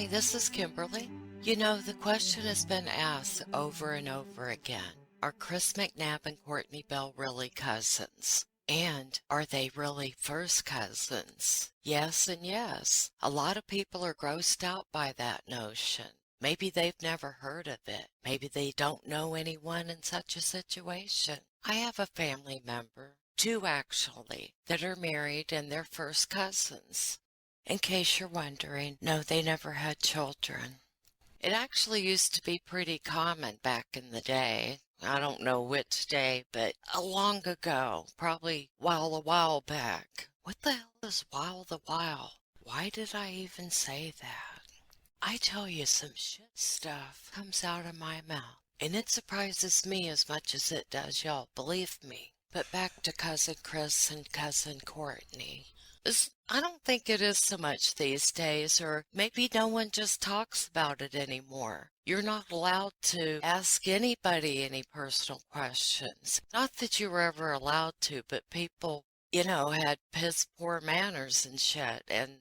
this is Kimberly. You know, the question has been asked over and over again. Are Chris McNabb and Courtney Bell really cousins? And are they really first cousins? Yes and yes. A lot of people are grossed out by that notion. Maybe they've never heard of it. Maybe they don't know anyone in such a situation. I have a family member, two actually, that are married and they're first cousins. In case you're wondering, no, they never had children. It actually used to be pretty common back in the day. I don't know which day, but long ago, probably a while back. What the hell is while the while? Why did I even say that? I tell you, some shit stuff comes out of my mouth, and it surprises me as much as it does y'all, believe me. But back to Cousin Chris and Cousin Courtney. I don't think it is so much these days, or maybe no one just talks about it anymore. You're not allowed to ask anybody any personal questions. Not that you were ever allowed to, but people, had piss poor manners and shit, and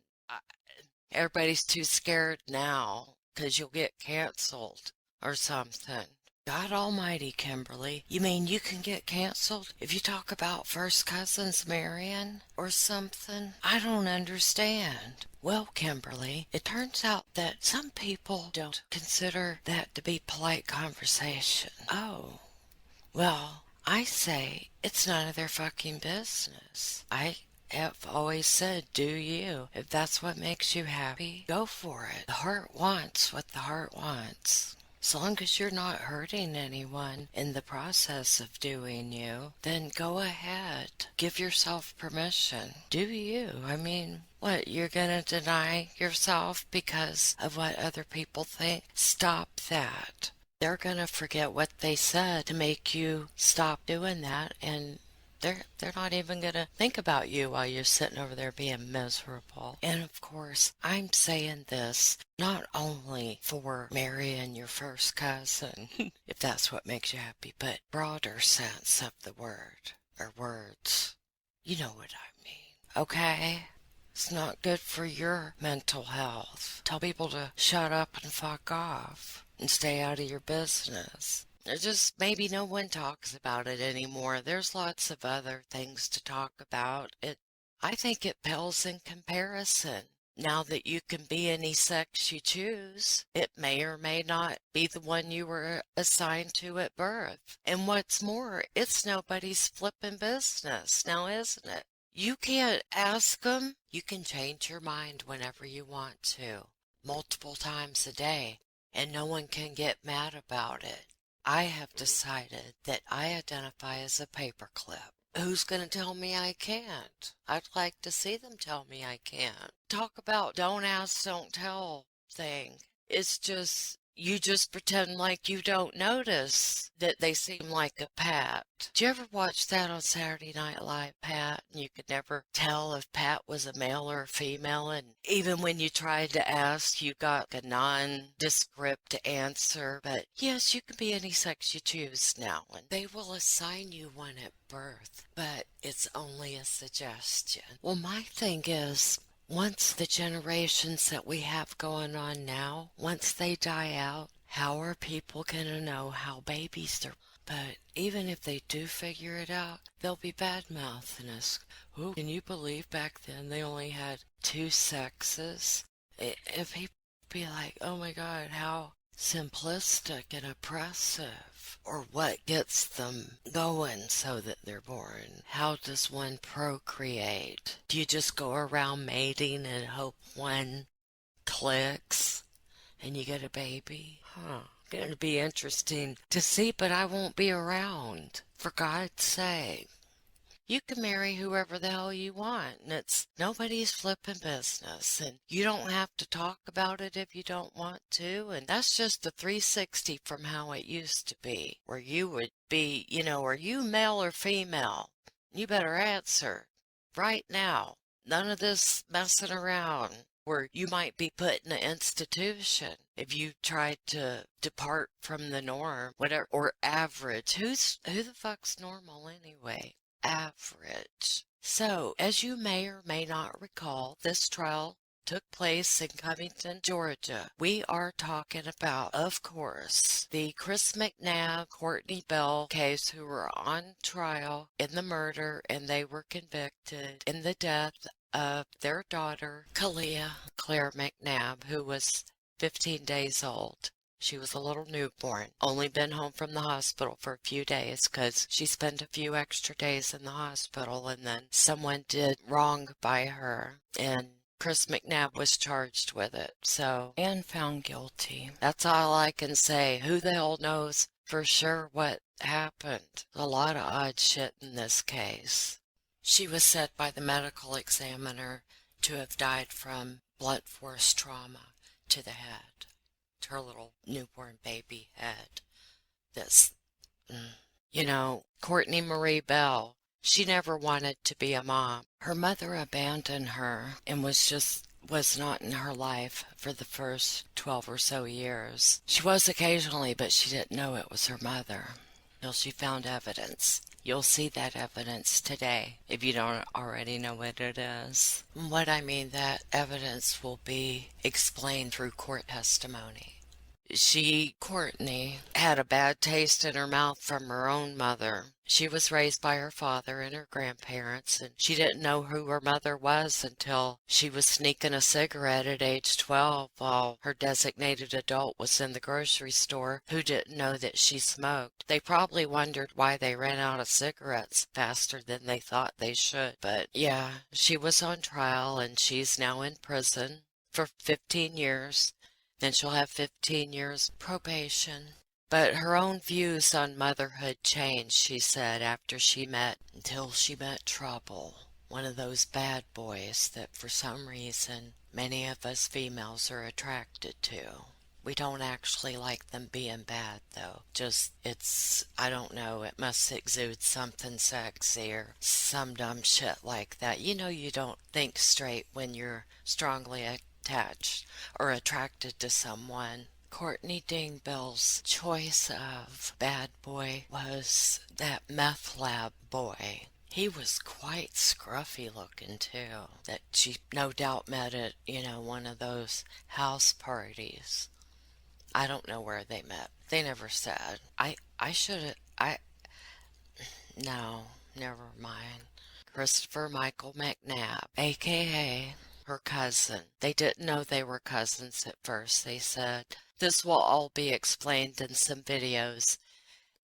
everybody's too scared now because you'll get canceled or something. God almighty, Kimberly. You mean you can get canceled if you talk about first cousins marrying or something? I don't understand. Well, Kimberly, it turns out that some people don't consider that to be polite conversation. Oh, well, I say it's none of their fucking business. I have always said, do you. If that's what makes you happy, go for it. The heart wants what the heart wants. As long as you're not hurting anyone in the process of doing you, then go ahead. Give yourself permission. Do you? I mean, what, you're gonna deny yourself because of what other people think? Stop that. They're gonna forget what they said to make you stop doing that, and they're not even gonna think about you while you're sitting over there being miserable. And of course, I'm saying this not only for marrying your first cousin, if that's what makes you happy, but broader sense of the word or words. You know what I mean, okay? It's not good for your mental health. Tell people to shut up and fuck off and stay out of your business. There's just maybe no one talks about it anymore. There's lots of other things to talk about. I think it pales in comparison. Now that you can be any sex you choose, it may or may not be the one you were assigned to at birth. And what's more, it's nobody's flipping business now, isn't it? You can't ask them. You can change your mind whenever you want to, multiple times a day, and no one can get mad about it. I have decided that I identify as a paperclip. Who's going to tell me I can't? I'd like to see them tell me I can't. Talk about don't ask, don't tell thing. It's just, you just pretend like you don't notice that they seem like a Pat. Did you ever watch that on Saturday Night Live, Pat? And you could never tell if Pat was a male or a female. And even when you tried to ask, you got a nondescript answer. But yes, you can be any sex you choose now. And they will assign you one at birth. But it's only a suggestion. Well, my thing is, once the generations that we have going on now, once they die out, how are people going to know how babies are? But even if they do figure it out, they'll be bad-mouthing us. Ooh, can you believe back then they only had two sexes? If people be like, oh my God, how simplistic and oppressive. Or what gets them going so that they're born? How does one procreate? Do you just go around mating and hope one clicks and you get a baby? Going to be interesting to see, but I won't be around, for God's sake. You can marry whoever the hell you want, and it's nobody's flipping business, and you don't have to talk about it if you don't want to, and that's just the 360 from how it used to be, where you would be, are you male or female? You better answer right now. None of this messing around where you might be put in an institution if you tried to depart from the norm, whatever, or average. Who the fuck's normal anyway? Average. So, as you may or may not recall, this trial took place in Covington, Georgia. We are talking about, of course, the Chris McNabb, Cortney Bell case, who were on trial in the murder, and they were convicted in the death of their daughter, Kalia Claire McNabb, who was 15 days old. She was a little newborn, only been home from the hospital for a few days because she spent a few extra days in the hospital, and then someone did wrong by her, and Chris McNabb was charged with it, and found guilty. That's all I can say. Who the hell knows for sure what happened? A lot of odd shit in this case. She was said by the medical examiner to have died from blunt force trauma to the head. Her little newborn baby head. Cortney Marie Bell, she never wanted to be a mom. Her mother abandoned her and was not in her life for the first 12 or so years. She was occasionally, but she didn't know it was her mother till she found evidence. You'll see that evidence today if you don't already know what it is. What I mean, that evidence will be explained through court testimony. Cortney, had a bad taste in her mouth from her own mother. She was raised by her father and her grandparents, and she didn't know who her mother was until she was sneaking a cigarette at age 12 while her designated adult was in the grocery store, who didn't know that she smoked. They probably wondered why they ran out of cigarettes faster than they thought they should. But yeah, she was on trial, and she's now in prison for 15 years. Then she'll have 15 years probation. But her own views on motherhood changed, she said, until she met Trouble, one of those bad boys that for some reason many of us females are attracted to. We don't actually like them being bad, though. I don't know, it must exude something sexy or some dumb shit like that. You don't think straight when you're strongly attached or attracted to someone. Cortney Dingbell's choice of bad boy was that meth lab boy. He was quite scruffy looking too, that she no doubt met at, one of those house parties. I don't know where they met. They never said. No, never mind. Christopher Michael McNabb, aka her cousin. They didn't know they were cousins at first. They said, this will all be explained in some videos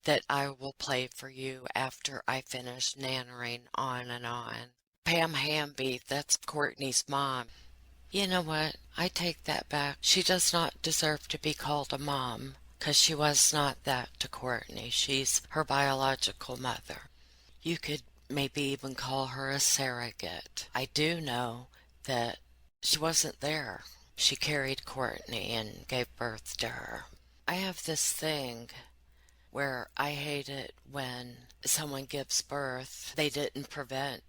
that I will play for you after I finish nannering on and on. Pam Hamby, that's Cortney's mom. You know what? I take that back. She does not deserve to be called a mom, because she was not that to Cortney. She's her biological mother. You could maybe even call her a surrogate. I do know that she wasn't there. She carried Cortney and gave birth to her. I have this thing where I hate it when someone gives birth, they didn't prevent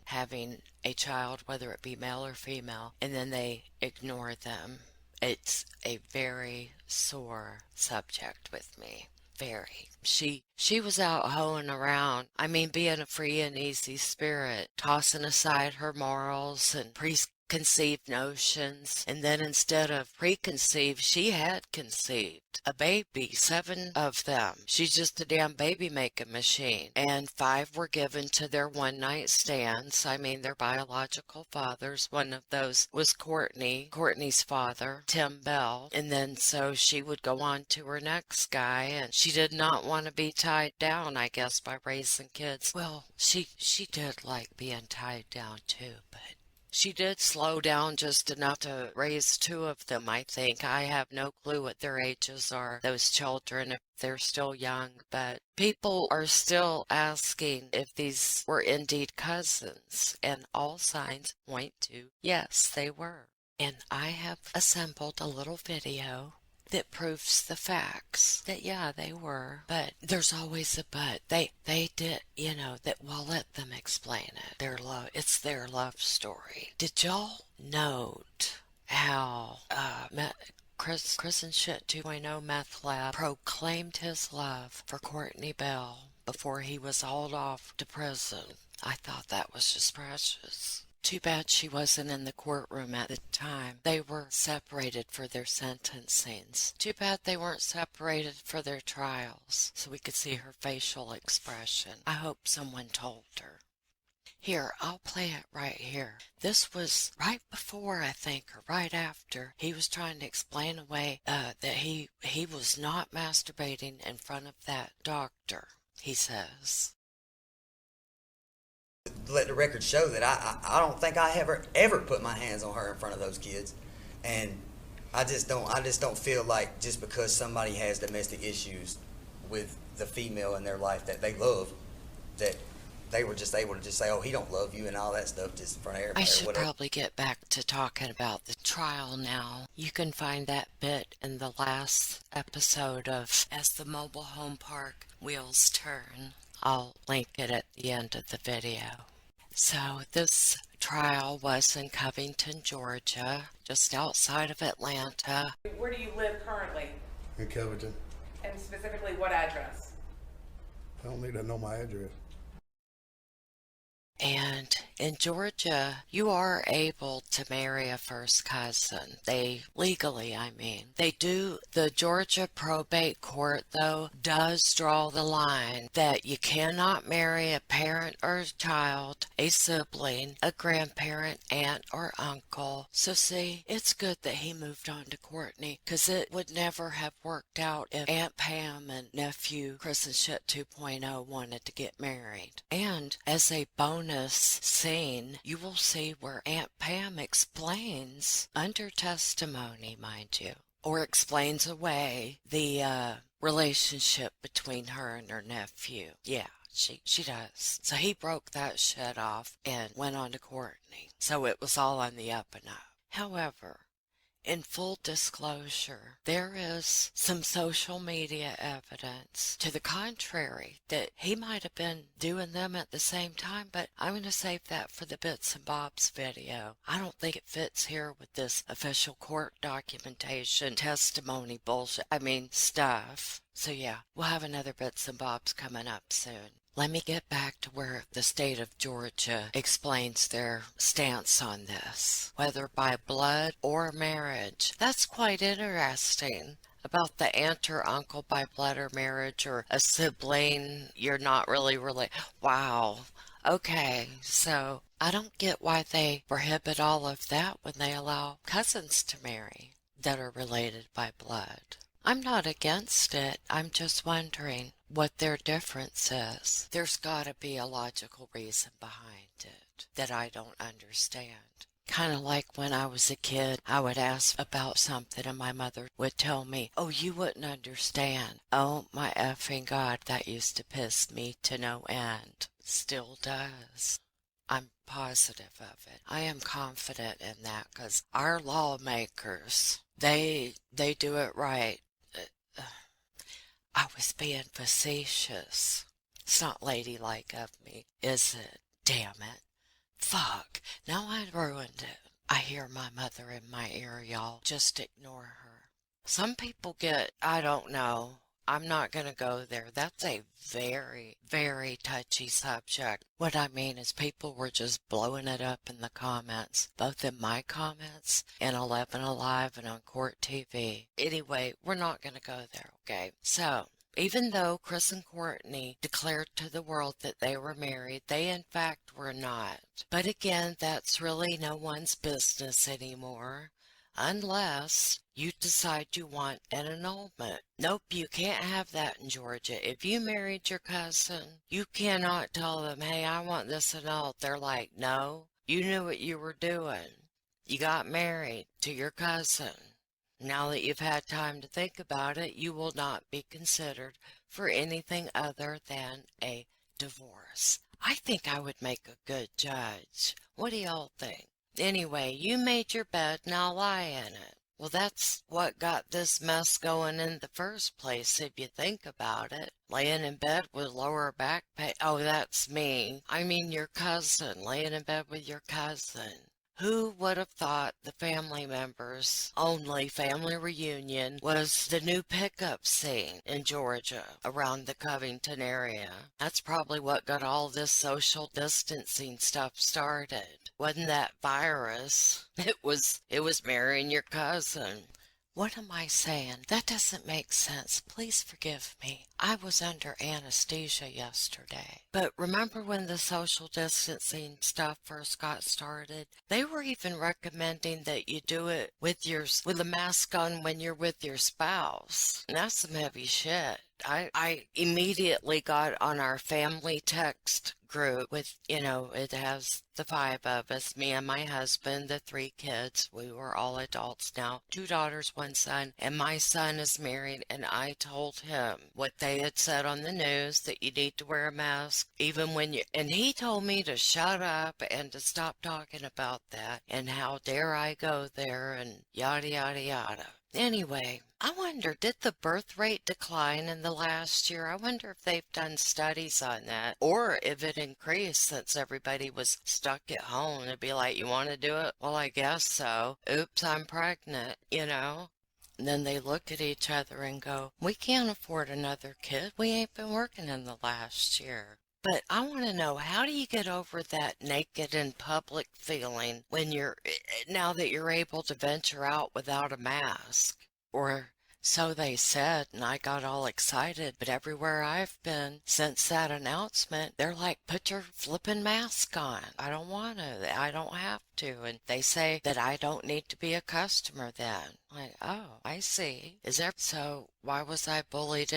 having a child, whether it be male or female, and then they ignore them. It's a very sore subject with me. Very. She was out hoeing around. Being a free and easy spirit, tossing aside her morals and preconceived notions, and then instead of preconceived, she had conceived a baby, 7 of them. She's just a damn baby making machine. And 5 were given to their one night stands. Their biological fathers. One of those was Cortney's father, Tim Bell. And then so she would go on to her next guy, and she did not want to be tied down, I guess, by raising kids. Well, she did like being tied down too, but she did slow down just enough to raise 2 of them, I think. I have no clue what their ages are, those children, if they're still young. But people are still asking if these were indeed cousins, and all signs point to yes, they were. And I have assembled a little video that proves the facts that yeah, they were. But there's always a but. They did, that we'll let them explain it. It's their love story. Did y'all note how Chris and Shit 2.0 Meth Lab proclaimed his love for Cortney Bell before he was hauled off to prison? I thought that was just precious. Too bad she wasn't in the courtroom at the time. They were separated for their sentencings. Too bad they weren't separated for their trials, so we could see her facial expression. I hope someone told her. Here, I'll play it right here. This was right before, I think, or right after he was trying to explain away that he was not masturbating in front of that doctor, he says. Let the record show that I don't think I ever put my hands on her in front of those kids, and I just don't feel like just because somebody has domestic issues with the female in their life that they love, that they were just able to just say, oh, he don't love you and all that stuff just in front of everybody. I should probably get back to talking about the trial now. You can find that bit in the last episode of As the Mobile Home Park Wheels Turn. I'll link it at the end of the video. So this trial was in Covington, Georgia, just outside of Atlanta. Where do you live currently? In Covington. And specifically what address? I don't need to know my address. And in Georgia, you are able to marry a first cousin. Legally, they do. The Georgia probate court, though, does draw the line that you cannot marry a parent or a child, a sibling, a grandparent, aunt, or uncle. So see, it's good that he moved on to Cortney, because it would never have worked out if Aunt Pam and nephew Chris and Shit 2.0 wanted to get married. And as a bonus scene, you will see where Aunt Pam explains, under testimony, mind you, or explains away the relationship between her and her nephew. Yeah, she does. So he broke that shit off and went on to Cortney. So it was all on the up and up. However, in full disclosure, there is some social media evidence to the contrary that he might have been doing them at the same time, but I'm going to save that for the Bits and Bobs video. I don't think it fits here with this official court documentation, testimony bullshit, stuff. So yeah, we'll have another Bits and Bobs coming up soon. Let me get back to where the state of Georgia explains their stance on this, whether by blood or marriage. That's quite interesting. About the aunt or uncle by blood or marriage, or a sibling you're not really related. Wow. Okay, so I don't get why they prohibit all of that when they allow cousins to marry that are related by blood. I'm not against it. I'm just wondering what their difference is. There's got to be a logical reason behind it that I don't understand. Kind of like when I was a kid, I would ask about something and my mother would tell me, oh, you wouldn't understand. Oh, my effing God, that used to piss me to no end. Still does. I'm positive of it. I am confident in that because our lawmakers, they do it right. I was being facetious. It's not ladylike of me, is it? Damn it. Fuck. Now I ruined it. I hear my mother in my ear, y'all. Just ignore her. Some people I don't know. I'm not going to go there. That's a very, very touchy subject. What I mean is people were just blowing it up in the comments, both in my comments and 11 Alive and on Court TV. Anyway, we're not going to go there, okay? So, even though Chris and Cortney declared to the world that they were married, they in fact were not. But again, that's really no one's business anymore. Unless you decide you want an annulment. Nope, you can't have that in Georgia. If you married your cousin, you cannot tell them, hey, I want this annulled. They're like, no, you knew what you were doing. You got married to your cousin. Now that you've had time to think about it, you will not be considered for anything other than a divorce. I think I would make a good judge. What do y'all think? Anyway, you made your bed, now lie in it. Well, that's what got this mess going in the first place, if you think about it. Laying in bed with lower back pain. Oh, that's me. I mean your cousin, laying in bed with your cousin. Who would have thought the family members only family reunion was the new pickup scene in Georgia around the Covington area? That's probably what got all this social distancing stuff started. Wasn't that virus? It was marrying your cousin. What am I saying? That doesn't make sense. Please forgive me. I was under anesthesia yesterday. But remember when the social distancing stuff first got started? They were even recommending that you do it with a mask on when you're with your spouse. And that's some heavy shit. I immediately got on our family text group with, it has the 5 of us, me and my husband, the 3 kids. We were all adults now, 2 daughters, 1 son, and my son is married. And I told him what they had said on the news, that you need to wear a mask even and he told me to shut up and to stop talking about that and how dare I go there and yada yada yada. Anyway, I wonder, did the birth rate decline in the last year? I wonder if they've done studies on that, or if it increased since everybody was stuck at home. It'd be like, you want to do it? Well, I guess so. Oops, I'm pregnant, And then they look at each other and go, we can't afford another kid. We ain't been working in the last year. But I want to know, how do you get over that naked in public feeling now that you're able to venture out without a mask? Or so they said, and I got all excited. But everywhere I've been since that announcement, they're like, put your flippin' mask on. I don't want to. I don't have to. And they say that I don't need to be a customer then. Like, oh, I see. So why was I bullied?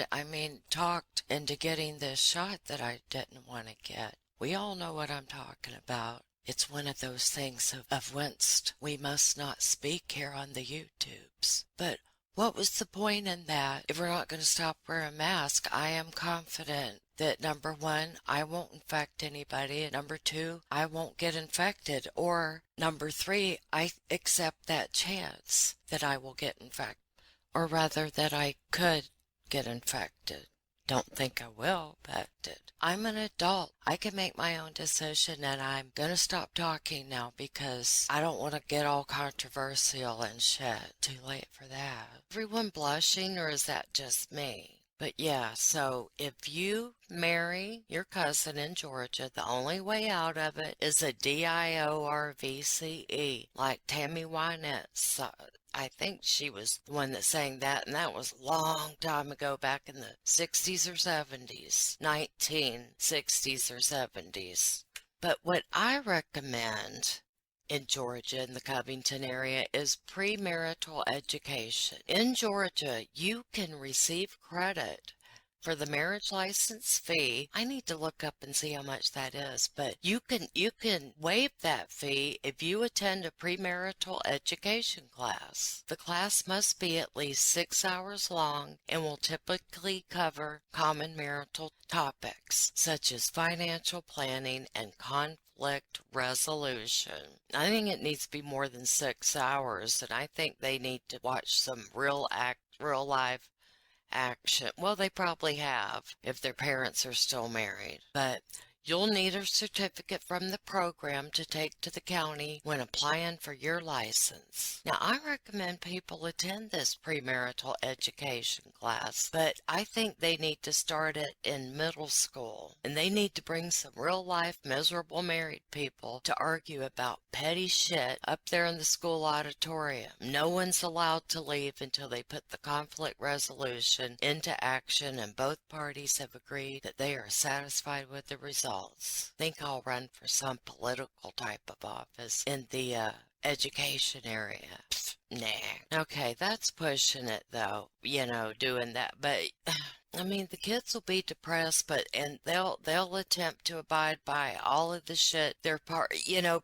Talked into getting this shot that I didn't want to get. We all know what I'm talking about. It's one of those things of whence we must not speak here on the YouTubes. But what was the point in that? If we're not going to stop wearing masks, I am confident that number 1, I won't infect anybody, and number 2, I won't get infected, or number 3, I accept that chance that I will get infected, or rather that I could get infected. Don't think I will, but I'm an adult. I can make my own decision, and I'm going to stop talking now because I don't want to get all controversial and shit. Too late for that. Everyone blushing, or is that just me? But yeah, so if you marry your cousin in Georgia, the only way out of it is a DIORVCE, like Tammy Wynette. I think she was the one that sang that, and that was a long time ago, back in the 60s or 70s, 1960s or 70s. But what I recommend in Georgia, in the Covington area, is premarital education. In Georgia, you can receive credit for the marriage license fee. I need to look up and see how much that is, but you can waive that fee if you attend a premarital education class. The class must be at least 6 hours long and will typically cover common marital topics such as financial planning and conflict resolution. I think it needs to be more than 6 hours, and I think they need to watch some real live action. Well, they probably have if their parents are still married. But you'll need a certificate from the program to take to the county when applying for your license. Now, I recommend people attend this premarital education class, but I think they need to start it in middle school, and they need to bring some real-life miserable married people to argue about petty shit up there in the school auditorium. No one's allowed to leave until they put the conflict resolution into action, and both parties have agreed that they are satisfied with the results. Think I'll run for some political type of office in the education area. Pfft, nah. Okay, that's pushing it though, doing that. But the kids will be depressed, and they'll attempt to abide by all of the shit.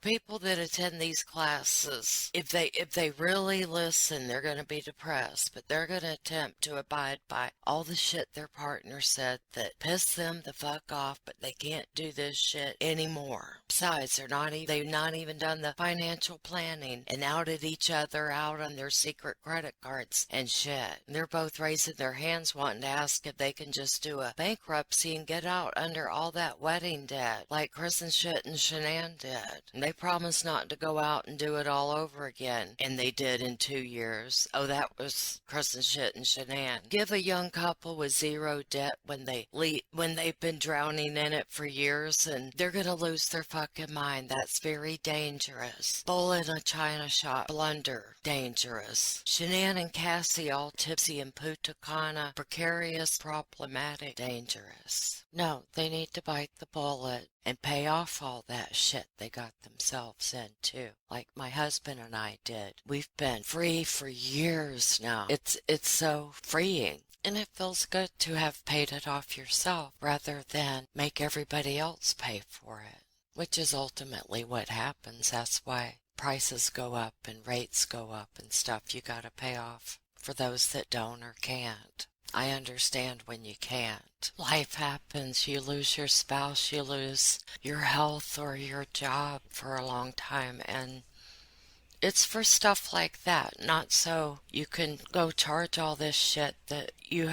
People that attend these classes, if they really listen, they're going to be depressed, but they're going to attempt to abide by all the shit their partner said that pissed them the fuck off, but they can't do this shit anymore. Besides, they've not even done the financial planning and outed each other out on their secret credit cards and shit. And they're both raising their hands wanting to ask if they can just do a bankruptcy and get out under all that wedding debt, like Chris and Shit and Shanann did. And they promised not to go out and do it all over again. And they did in 2 years. Oh, that was Chris and Shit and Shanann. Give a young couple with zero debt when they've been drowning in it for years, and they're going to lose their fucking mind. That's very dangerous. Bull in a china shop, blunder, dangerous. Shanann and Cassie all tipsy and Punta Cana, precarious, problematic, dangerous. No, they need to bite the bullet and pay off all that shit they got themselves into, like my husband and I did. We've been free for years now. It's so freeing. And it feels good to have paid it off yourself rather than make everybody else pay for it, which is ultimately what happens. That's why prices go up and rates go up and stuff. You got to pay off for those that don't or can't. I understand when you can't. Life happens. You lose your spouse, you lose your health or your job for a long time, and it's for stuff like that, not so you can go charge all this shit that you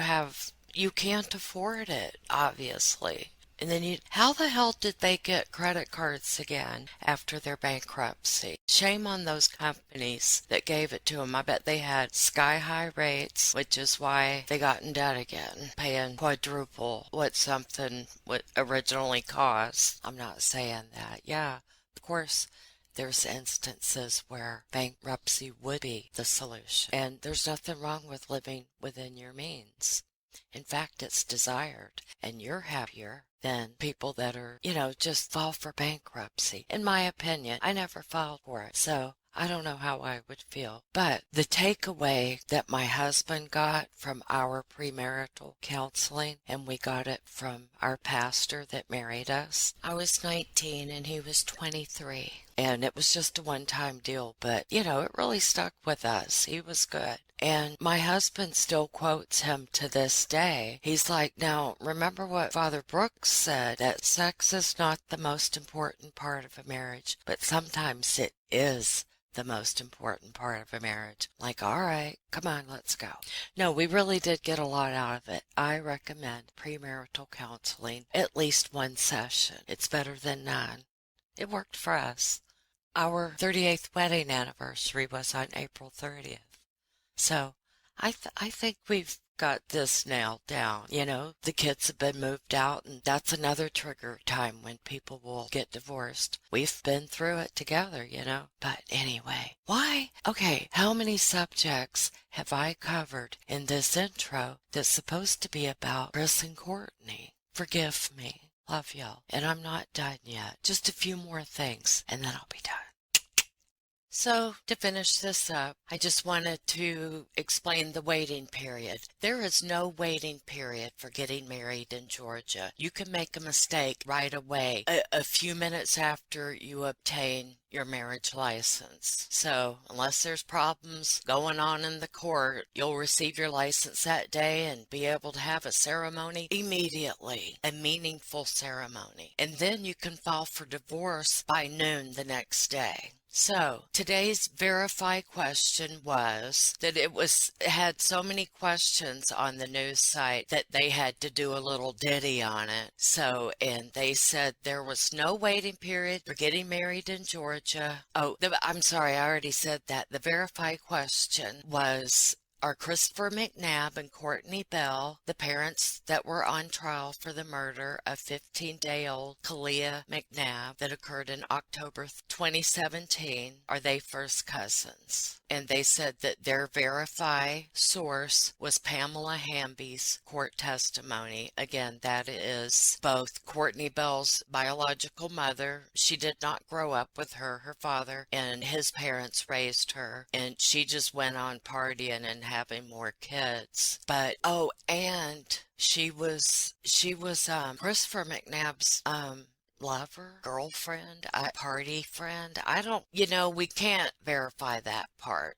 can't afford it, obviously. And then how the hell did they get credit cards again after their bankruptcy? Shame on those companies that gave it to them. I bet they had sky-high rates, which is why they got in debt again, paying quadruple what something would originally cost. I'm not saying that. Yeah, of course, there's instances where bankruptcy would be the solution. And there's nothing wrong with living within your means. In fact, it's desired, and you're happier than people that are, just file for bankruptcy. In my opinion, I never filed for it, so I don't know how I would feel. But the takeaway that my husband got from our premarital counseling, and we got it from our pastor that married us, I was 19 and he was 23. And it was just a one-time deal, but, it really stuck with us. He was good. And my husband still quotes him to this day. He's like, now, remember what Father Brooks said, that sex is not the most important part of a marriage, but sometimes it is the most important part of a marriage. Like, all right, come on, let's go. No, we really did get a lot out of it. I recommend premarital counseling, at least one session. It's better than none. It worked for us. Our 38th wedding anniversary was on April 30th. So I think we've got this nailed down. The kids have been moved out, and that's another trigger time when people will get divorced. We've been through it together, But anyway, why? Okay, how many subjects have I covered in this intro that's supposed to be about Chris and Cortney? Forgive me. Love y'all. And I'm not done yet. Just a few more things, and then I'll be done. So, to finish this up, I just wanted to explain the waiting period. There is no waiting period for getting married in Georgia. You can make a mistake right away, a few minutes after you obtain your marriage license. So, unless there's problems going on in the court, you'll receive your license that day and be able to have a ceremony immediately, a meaningful ceremony. And then you can file for divorce by noon the next day. So, today's verify question was that it had so many questions on the news site that they had to do a little ditty on it. So, and they said there was no waiting period for getting married in Georgia. Oh, I'm sorry, I already said that. The verify question was, are Christopher McNabb and Courtney Bell, the parents that were on trial for the murder of 15-day-old Kalia McNabb that occurred in October 2017, are they first cousins? And they said that their verify source was Pamela Hamby's court testimony. Again, that is both Courtney Bell's biological mother. She did not grow up with her. Her father and his parents raised her, and she just went on partying and having more kids. But and she was Christopher McNabb's lover, girlfriend, party friend. I don't, we can't verify that part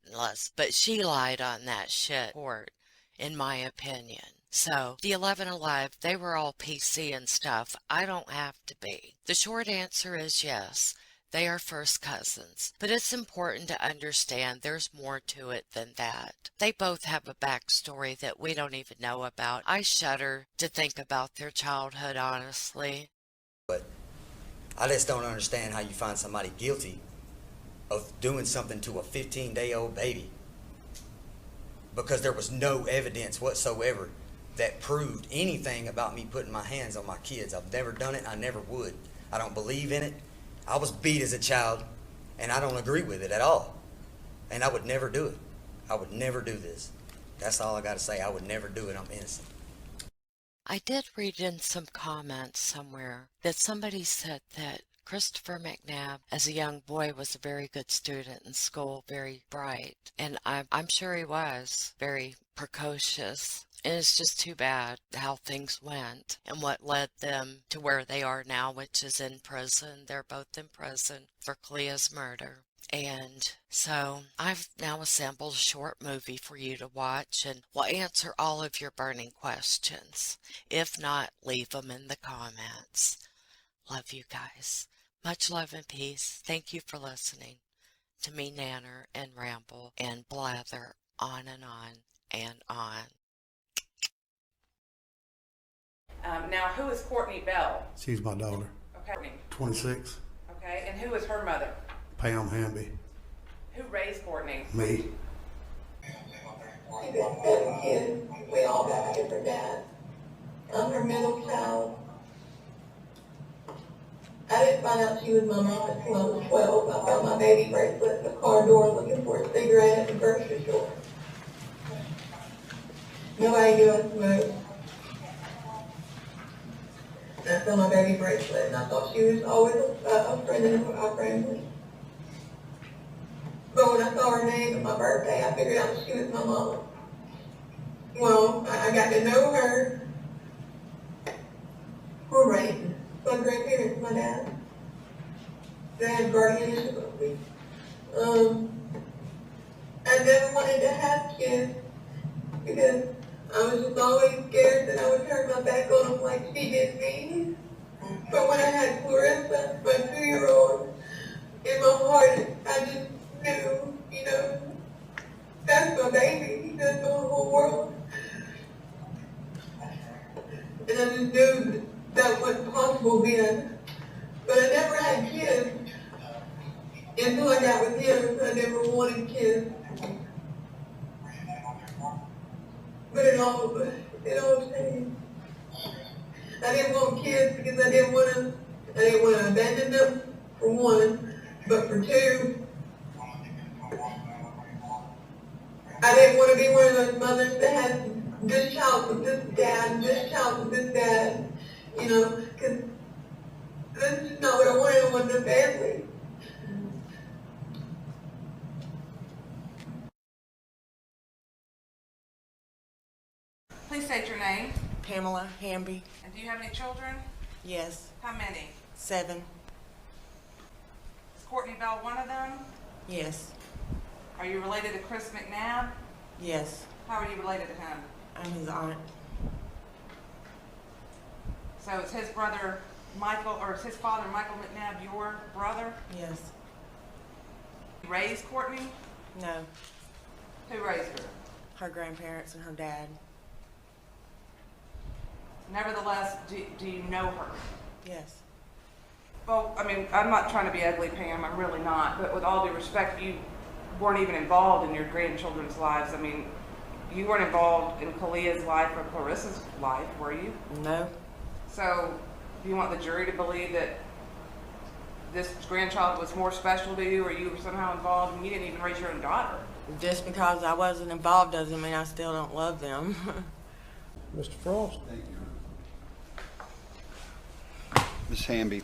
but she lied on that shit court, in my opinion. So, the 11 alive, they were all PC and stuff. I don't have to be. The short answer is yes. They are first cousins, but it's important to understand there's more to it than that. They both have a backstory that we don't even know about. I shudder to think about their childhood, honestly. But I just don't understand how you find somebody guilty of doing something to a 15-day-old baby, because there was no evidence whatsoever that proved anything about me putting my hands on my kids. I've never done it. I never would. I don't believe in it. I was beat as a child, and I don't agree with it at all. And I would never do it. I would never do this. That's all I got to say. I would never do it. I'm innocent. I did read in some comments somewhere that somebody said that Christopher McNabb, as a young boy, was a very good student in school, very bright. And I'm sure he was very precocious. And it's just too bad how things went and what led them to where they are now, which is in prison. They're both in prison for Clea's murder. And so I've now assembled a short movie for you to watch, and we'll answer all of your burning questions. If not, leave them in the comments. Love you guys. Much love and peace. Thank you for listening to me nanner and ramble and blather on and on and on. Now, who is Cortney Bell? She's my daughter, Okay. 26, Okay, and who is her mother? Pam Hamby, Who raised Cortney? me. She got 7 kids. We all got different dads. I'm her middle child. I didn't find out she was my mom until I was 12. I found my baby bracelet in the car door looking for a cigarette at the grocery store. Nobody knew I smoked. And I found my baby bracelet, and I thought she was always a friend of our family. But when I saw her name and my birthday, I figured out she was my mama. Well, I got to know her. We're raised. My grandparents, my dad. They had guardianship of me. I never wanted to have kids because I was just always scared that I would turn my back on them like she did me. But when I had Clarissa, my 2-year-old, in my heart, I just knew, that's my baby. That's the whole world. And I just knew that wasn't possible then. But I never had kids until I got with him. I never wanted kids. But it all changed. I didn't want kids because I didn't want to abandon them, for one. But for two, I didn't want to be one of those mothers that had this child with this dad, this child with this dad, because that's just not what I wanted. I wanted a family. Please state your name. Pamela Hamby. And do you have any children? Yes. How many? 7. Is Cortney Bell one of them? Yes. Are you related to Chris McNabb? Yes. How are you related to him? I'm his aunt. So is his brother Michael, or is his father Michael McNabb your brother? Yes. You raised Cortney? No. Who raised her? Her grandparents and her dad. Nevertheless, do you know her? Yes. Well, I mean, I'm not trying to be ugly, Pam. I'm really not. But with all due respect, you weren't even involved in your grandchildren's lives. I mean, you weren't involved in Kalia's life or Clarissa's life, were you? No. So, do you want the jury to believe that this grandchild was more special to you, or you were somehow involved and you didn't even raise your own daughter? Just because I wasn't involved doesn't mean I still don't love them. Mr. Frost? Ms. Hamby,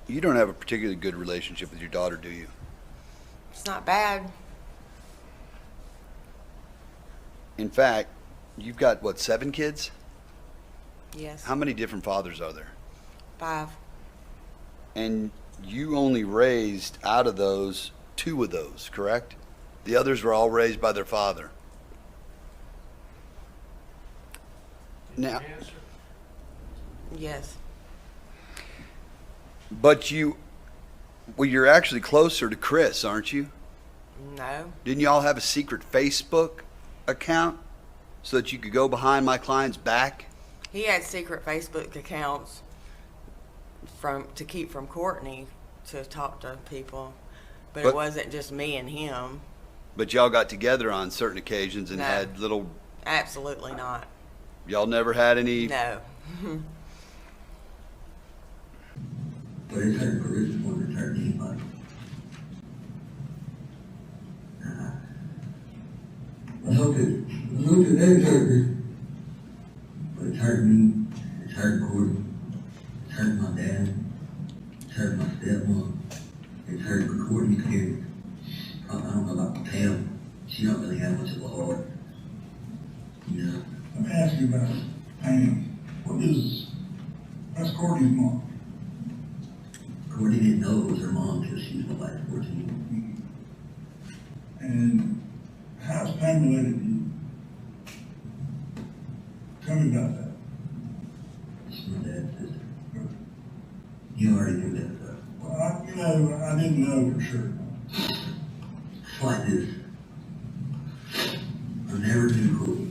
you don't have a particularly good relationship with your daughter, do you? It's not bad. In fact, you've got, what, 7 kids? Yes. How many different fathers are there? 5. And you only raised out of those 2 of those, correct? The others were all raised by their father. Now, Yes. But you're actually closer to Chris, aren't you? No. Didn't y'all have a secret Facebook account so that you could go behind my client's back? He had secret Facebook accounts to keep from Cortney to talk to people, but But- it wasn't just me and him. But y'all got together on certain occasions and No. had little. Absolutely not. Y'all never had any. No. But it's hurt Carissa more than it's hurt anybody. I hope it is hurt her. But it's hurt me, it's hurt Courtney, it's hurt my dad, it's hurt my stepmom, it's hurt Courtney's kids. I don't know about Pam, she don't really have much of a heart. You know? Let me ask you about Pam. That's Courtney's mom. Courtney didn't know it was her mom until she was like 14. And how's Pam related to you? Tell me about that. She's my dad's sister. You already knew that stuff. Well, I didn't know for sure. It's like this. I never knew Courtney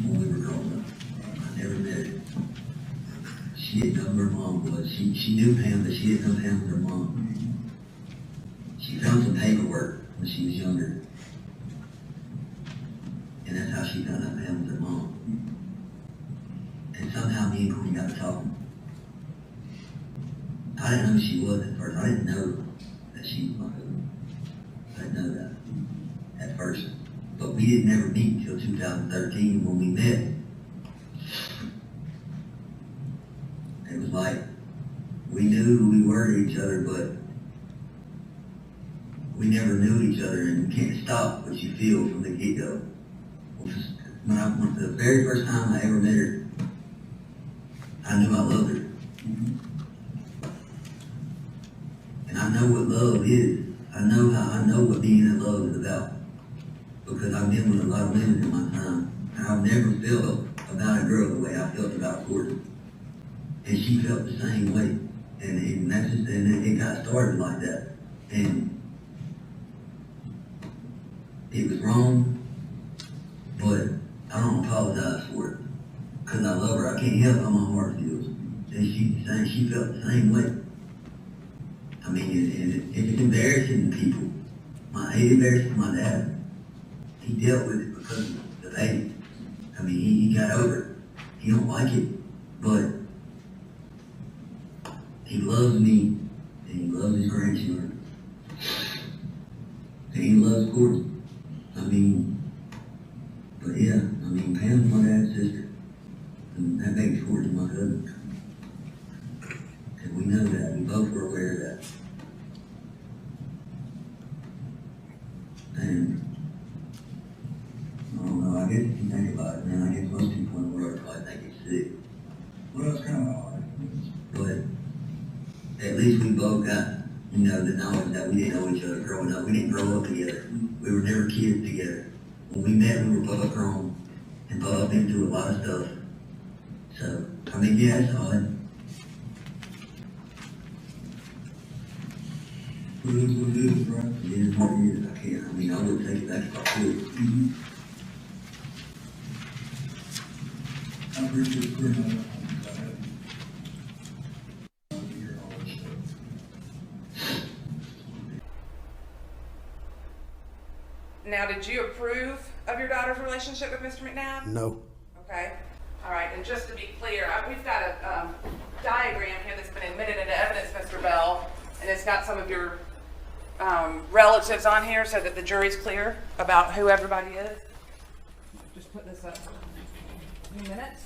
when we were growing up. I never met her. She didn't know who her mom was. She knew Pam, but she didn't know Pam was her mom. She found some paperwork when she was younger. And that's how she found out Pam was her mom. And somehow me and Courtney got to talking. I didn't know who she was at first. I didn't know that she was my cousin. I didn't know that at first. But we didn't ever meet until 2013 when we met. It was like, we knew who we were to each other, but we never knew each other, and you can't stop what you feel from the get-go. When the very first time I ever met her, I knew I loved her. And I know what love is. I know what being in love is about. Because I've been with a lot of women in my time, and I've never felt about a girl the way I felt about Courtney. And she felt the same way. And that's just, and it got started like that. And it was wrong, but I don't apologize for it. Because I love her. I can't help how my heart feels. And she felt the same way. I mean, and it's embarrassing to people. It embarrassed my dad. He dealt with it because of the baby. I mean, he got over it. He don't like it, but he loves me, and he loves his grandchildren. And he loves Courtney. I mean, but yeah, I mean, Pam's my dad's sister. And that makes Courtney my cousin. And we know that. We both were aware of that. And I don't know, I guess if you think about it, man, I guess most people in the world probably think it's sick. Well, that's kind of odd. But at least we both got, the knowledge that we didn't know each other growing up. We didn't grow up together. We were never kids together. When we met, we were both grown and both been through a lot of stuff. So, I mean, yeah, it's odd. But it is what it is, right? It is what it is. I would take it back if I could. I appreciate you clearing that up. I had to hear all this stuff. Now, did you approve of your daughter's relationship with Mr. McNabb? No. Okay. All right. And just to be clear, we've got a diagram here that's been admitted into evidence, Mr. Bell, and it's got some of your relatives on here so that the jury's clear about who everybody is. Just put this up for a few minutes.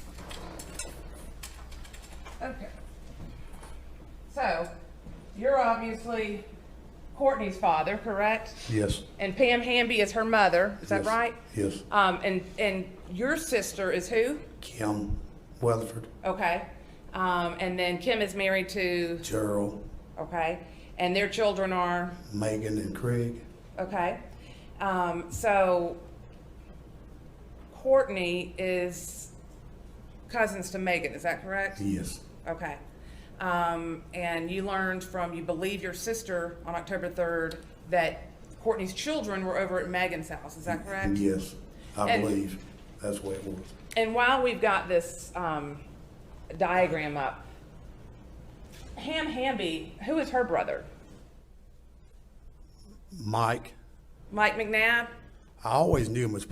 Okay. So, you're obviously Courtney's father, correct? Yes. And Pam Hamby is her mother, is that Yes. right? Yes. And your sister is who? Kim Weatherford. Okay. And then Kim is married to, Cheryln. okay. And their children are, Megan and Craig. okay. So Courtney is cousins to Megan, is that correct? Yes. Okay. and you learned from, you believe, your sister on October 3rd that Cortney's children were over at Megan's house. Is that correct? Yes, I And- believe that's what it was. And while we've got this diagram up, Ham Hamby, who is her brother? Mike, Mike McNabb? I always knew him as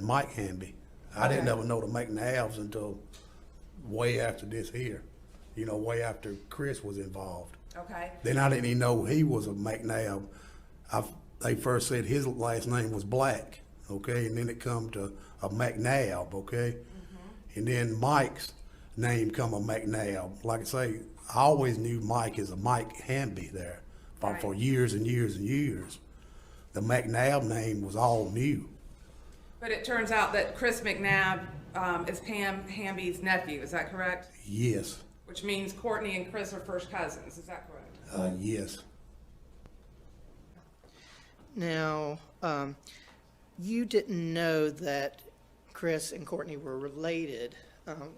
Mike Hamby. I didn't Okay. ever know the McNabbs until way after this here. You know, way after Chris was involved. Okay. Then I didn't even know he was a McNabb. They first said his last name was Black, okay, and then it come to a McNabb, okay, and then Mike's name come a McNabb. Like I say, I always knew Mike as a Mike Hamby there for Right. years and years and years. The McNabb name was all new. But it turns out that Chris McNabb is Pam Hamby's nephew. Is that correct? Yes, Which means Cortney and Chris are first cousins. Is that correct? yes. Now, you didn't know that Chris and Cortney were related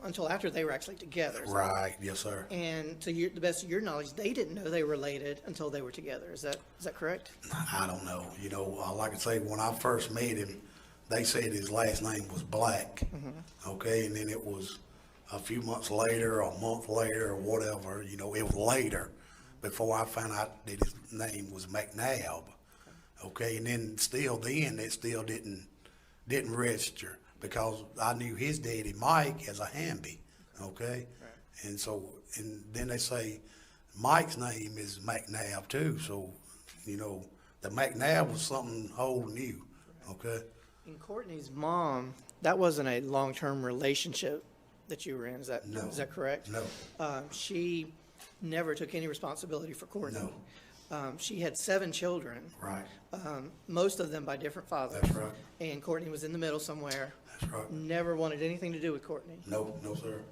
until after they were actually together. is that Right, yes, sir. And to the best of your knowledge, they didn't know they were related until they were together. Is that correct? I don't know. You know, like I say, when I first met him, they said his last name was Black. Okay, and then it was a few months later, or a month later, or whatever. You know, it was later before I found out that his name was McNabb. Okay, and then it still didn't register because I knew his daddy Mike as a Hamby. Okay, and then they say Mike's name is McNabb too. So, you know, the McNabb was something whole new. Okay. And Courtney's mom, that wasn't a long-term relationship that you were in. Is that correct? No. She never took any responsibility for Courtney. No. She had 7 children. Right. Most of them by different fathers. That's right. And Courtney was in the middle somewhere. That's right. Never wanted anything to do with Courtney. No, sir.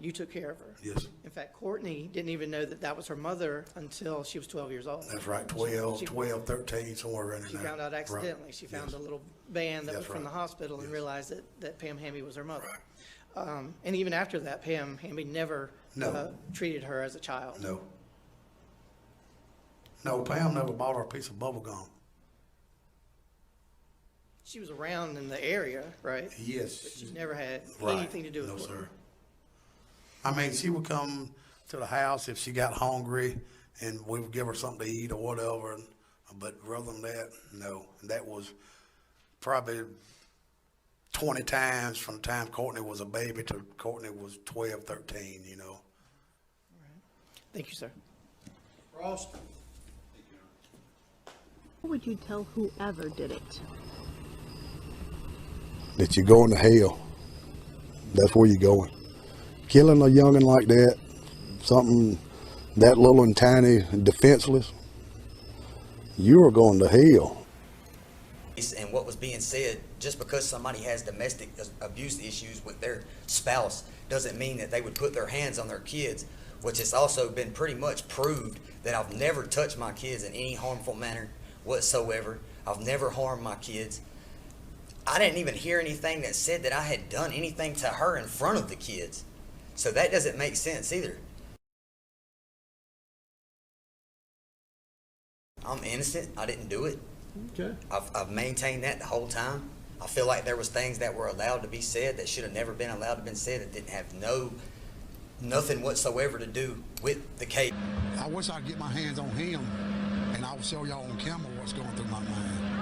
You took care of her. Yes. In fact, Courtney didn't even know that that was her mother until she was 12 years old. That's right. 12, 13, somewhere around She there. found out Right. accidentally. She found Yes. a little band that That's was from right. the hospital and Yes. realized that Pam Hamby was her mother. Right. And even after that, Pam Hamby never No. treated her as a child. No. No, Pam never bought her a piece of bubble gum. She was around in the area, right? Yes. But she never had Right. anything to do with No, Courtney. sir. I mean, she would come to the house if she got hungry, and we would give her something to eat or whatever. But rather than that, no. And that was probably 20 times from the time Courtney was a baby to Courtney was 12, 13, you know. Thank you, sir. Ross? What would you tell whoever did it? That you're going to hell. That's where you're going. Killing a youngin' like that, something that little and tiny and defenseless, you are going to hell. And what was being said, just because somebody has domestic abuse issues with their spouse doesn't mean that they would put their hands on their kids, which has also been pretty much proved that I've never touched my kids in any harmful manner whatsoever. I've never harmed my kids. I didn't even hear anything that said that I had done anything to her in front of the kids. So that doesn't make sense either. I'm innocent. I didn't do it. Okay. I've maintained that the whole time. I feel like there was things that were allowed to be said that should have never been allowed to be said that didn't have nothing whatsoever to do with the case. I wish I could get my hands on him, and I will show y'all on camera what's going through my mind.